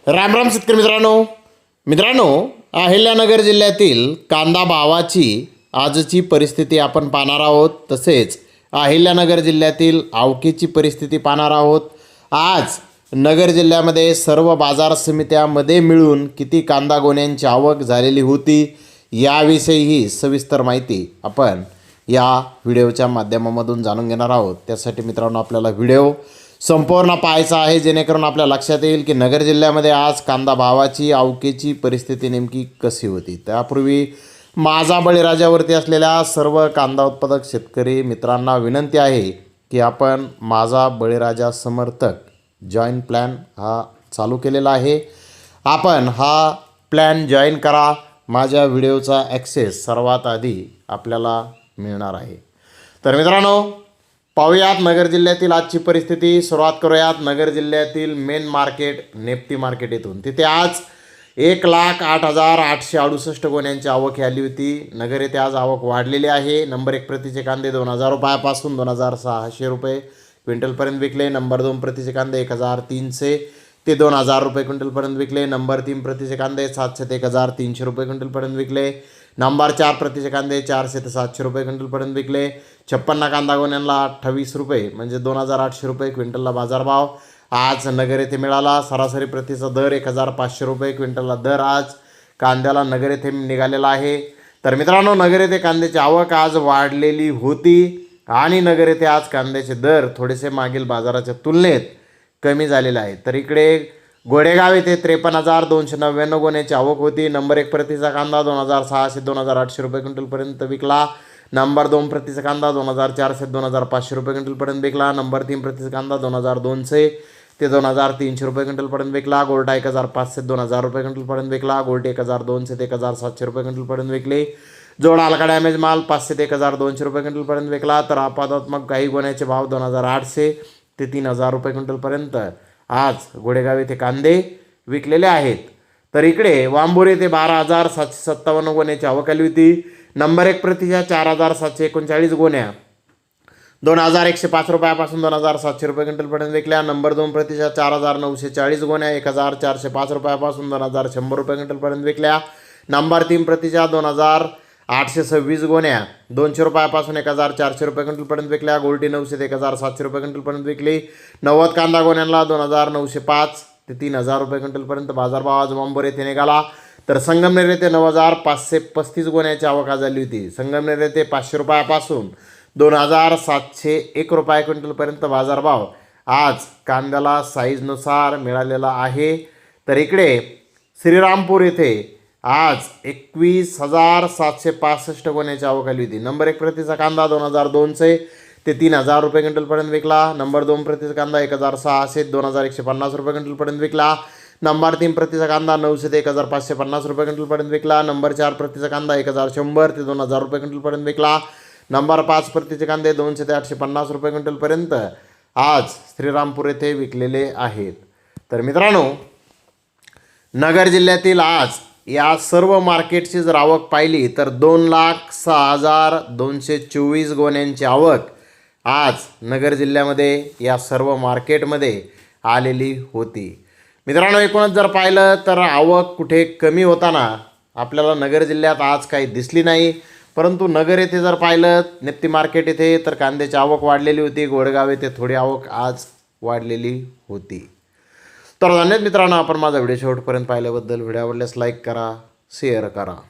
राम शेतकरी मित्रांनो, अहिल्यानगर जिल्ह्यातील कांदा भावाची आजची परिस्थिती आपण पाहणार आहोत. तसेच अहिल्यानगर जिल्ह्यातील आवकेची परिस्थिती पाहणार आहोत. आज नगर जिल्ह्यामध्ये सर्व बाजार समित्यामध्ये मिळून किती कांदा गोण्यांची आवक झालेली होती याविषयीही सविस्तर माहिती आपण या व्हिडिओच्या माध्यमामधून जाणून घेणार आहोत. त्यासाठी मित्रांनो आपल्याला व्हिडिओ संपूर्ण पाहायचा आहे, जेणेकरून आपल्या लक्षात येईल की नगर जिल्ह्यामध्ये आज कांदा भावाची आवकेची परिस्थिती नेमकी कशी होती. त्यापूर्वी माझा बळीराजावरती असलेल्या सर्व कांदा उत्पादक शेतकरी मित्रांना विनंती आहे की आपण माझा बळीराजा समर्थक जॉईन प्लॅन हा चालू केलेला आहे. आपण हा प्लॅन जॉईन करा. माझ्या व्हिडिओचा ॲक्सेस सर्वात आधी आपल्याला मिळणार आहे. तर मित्रांनो, पाहूयात नगर जिल्ह्यातील आजची परिस्थिती. सुरुवात करूयात नगर जिल्ह्यातील मेन मार्केट नेप्ती मार्केट येथून. तिथे आज 1,08,868 गोण्यांची आवक आली होती. नगर येथे आज आवक वाढलेली आहे. नंबर 1 प्रतीचे कांदे 2,000 रुपयापासून 2,600 रुपये क्विंटलपर्यंत विकले. नंबर 2 प्रतीचे कांदे 1,300 ते 2,000 रुपये क्विंटलपर्यंत विकले. नंबर 3 प्रतीचे कांदे 700 ते 1,300 रुपये क्विंटलपर्यंत विकले. नंबर 4 प्रतीचे कांदे 400 ते 700 रुपये क्विंटलपर्यंत विकले. 56 कांदा गोण्यांना 28 रुपये म्हणजे 2,800 रुपये क्विंटलला बाजारभाव आज नगर येथे मिळाला. सरासरी प्रतीचा दर 1,500 रुपये क्विंटलला दर आज कांद्याला नगर येथे निघालेला आहे. तर मित्रांनो, नगर येथे कांद्याची आवक आज वाढलेली होती आणि नगर येथे आज कांद्याचे दर थोडेसे मागील बाजाराच्या तुलनेत कमी झालेले आहेत. तर इकडे गोडेगाव येथे 53,299 गोण्याची आवक होती. नंबर 1 प्रतीचा कांदा 2,600 ते 2,800 रुपये क्विंटलपर्यंत विकला. नंबर 2 प्रतीचा कांदा 2,400 ते 2,500 रुपये क्विंटलपर्यंत विकला. नंबर 3 प्रतीचा कांदा 2,200 ते 2,300 रुपये क्विंटलपर्यंत विकला. गोल्टा 1,500 ते 2,000 रुपये क्विंटलपर्यंत विकला. गोल्टी 1,200 ते 1,700 रुपये क्विंटलपर्यंत विकले. जोडा हलका डॅमेज माल 500 ते 1,200 रुपये क्विंटलपर्यंत विकला. तर आपादात्मक काही गोण्याचे भाव 2,800 ते 3,000 रुपये क्विंटलपर्यंत आज गोडेगाव येथे कांदे विकलेले आहेत. तर इकडे वांबोर येथे 12,757 गोण्याची आवक आली होती. नंबर 1 प्रतीच्या 4,739 गोण्या 2,105 रुपयापासून 2,700 रुपये क्विंटलपर्यंत विकल्या. नंबर 2 प्रतीच्या 4,940 गोण्या 1,405 रुपयापासून 2,100 रुपये क्विंटलपर्यंत विकल्या. नंबर 3 प्रतीच्या 2,826 गोण्या 200 रुपयापासून 1,400 रुपये क्विंटलपर्यंत विकल्या. गोल्टी 900 ते 1,700 रुपये क्विंटलपर्यंत विकली. 90 कांदा गोण्यांना 2,905 ते 3,000 रुपये क्विंटलपर्यंत बाजारभाव आज वांबोर येथे निघाला. तर संगमनेर येथे 9,535 गोण्याची आवक झाली होती. संगमनेर येथे 500 रुपयापासून 2,701 रुपये क्विंटलपर्यंत बाजारभाव आज कांद्याला साईजनुसार मिळालेला आहे. तर इकडे श्रीरामपूर येथे आज 21,765 गोण्याची आवक आली होती. नंबर 1 प्रतीचा कांदा 2,200 ते 3,000 रुपये क्विंटलपर्यंत विकला. नंबर 2 प्रतीचा कांदा 1,600 ते 2,150 रुपये क्विंटलपर्यंत विकला. नंबर 3 प्रतीचा कांदा 900 ते 1,550 रुपये क्विंटलपर्यंत विकला. नंबर 4 प्रतीचा कांदा 1,100 ते 2,000 रुपये क्विंटलपर्यंत विकला. नंबर 5 प्रतीचे कांदे 200 ते 850 रुपये क्विंटलपर्यंत आज श्रीरामपूर येथे विकलेले आहेत. तर मित्रांनो, नगर जिल्ह्यातील आज या सर्व मार्केटची जर आवक पाहिली तर 2,06,224 गोण्यांची आवक आज नगर जिल्ह्यामध्ये या सर्व मार्केटमध्ये आलेली होती. मित्रांनो, एकूणच जर पाहिलं तर आवक कुठे कमी होताना आपल्याला नगर जिल्ह्यात आज काही दिसली नाही. परंतु नगर येथे जर पाहिलं नेप्ती मार्केट येथे तर कांद्याची आवक वाढलेली होती. गोडेगाव येथे थोडी आवक आज वाढलेली होती. तर धन्यवाद मित्रांनो, आपण माझा व्हिडिओ शेवटपर्यंत पाहिल्याबद्दल. व्हिडिओ आवडल्यास लाईक करा, शेअर करा.